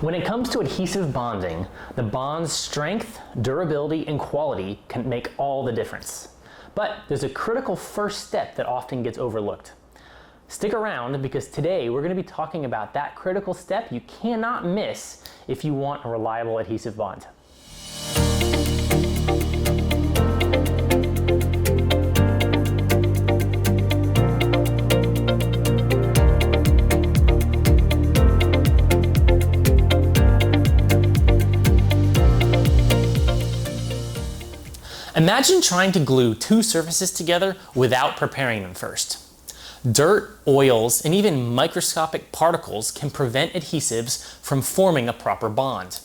When it comes to adhesive bonding, the bond's strength, durability, and quality can make all the difference. But there's a critical first step that often gets overlooked. Stick around because today we're going to be talking about that critical step you cannot miss if you want a reliable adhesive bond. Imagine trying to glue two surfaces together without preparing them first. Dirt, oils, and even microscopic particles can prevent adhesives from forming a proper bond.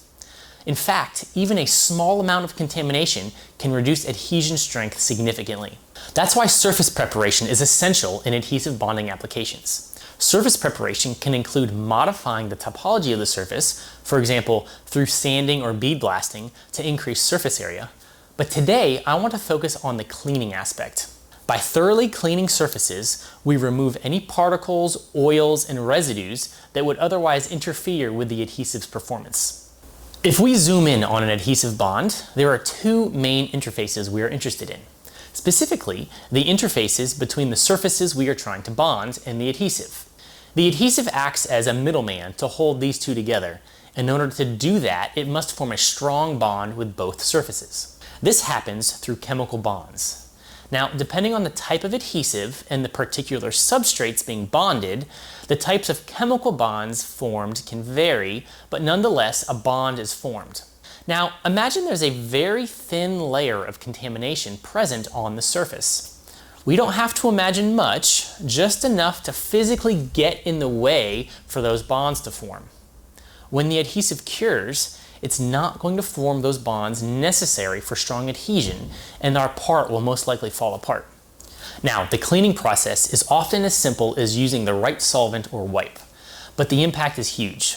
In fact, even a small amount of contamination can reduce adhesion strength significantly. That's why surface preparation is essential in adhesive bonding applications. Surface preparation can include modifying the topology of the surface, for example, through sanding or bead blasting to increase surface area. But today, I want to focus on the cleaning aspect. By thoroughly cleaning surfaces, we remove any particles, oils, and residues that would otherwise interfere with the adhesive's performance. If we zoom in on an adhesive bond, there are two main interfaces we are interested in. Specifically, the interfaces between the surfaces we are trying to bond and the adhesive. The adhesive acts as a middleman to hold these two together. In order to do that, it must form a strong bond with both surfaces. This happens through chemical bonds. Now, depending on the type of adhesive and the particular substrates being bonded, the types of chemical bonds formed can vary, but nonetheless, a bond is formed. Now, imagine there's a very thin layer of contamination present on the surface. We don't have to imagine much, just enough to physically get in the way for those bonds to form. When the adhesive cures, it's not going to form those bonds necessary for strong adhesion, and our part will most likely fall apart. Now, the cleaning process is often as simple as using the right solvent or wipe, but the impact is huge.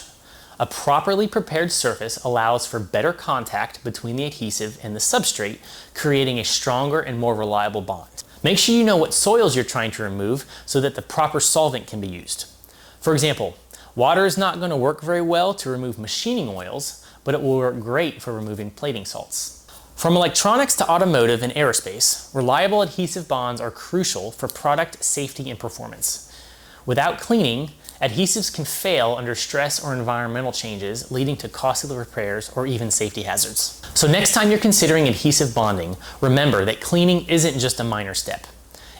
A properly prepared surface allows for better contact between the adhesive and the substrate, creating a stronger and more reliable bond. Make sure you know what soils you're trying to remove so that the proper solvent can be used. For example, water is not going to work very well to remove machining oils, but it will work great for removing plating salts. From electronics to automotive and aerospace, reliable adhesive bonds are crucial for product safety and performance. Without cleaning, adhesives can fail under stress or environmental changes, leading to costly repairs or even safety hazards. So next time you're considering adhesive bonding, remember that cleaning isn't just a minor step.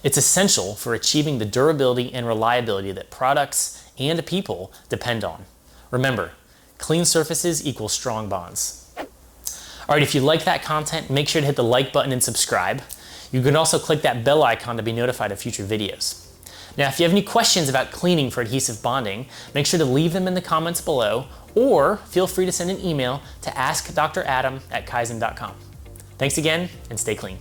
It's essential for achieving the durability and reliability that products and people depend on. Remember, clean surfaces equal strong bonds. All right, if you like that content, make sure to hit the like button and subscribe. You can also click that bell icon to be notified of future videos. Now, if you have any questions about cleaning for adhesive bonding, make sure to leave them in the comments below, or feel free to send an email to AskDrAdam@Kyzen.com. Thanks again, and stay clean.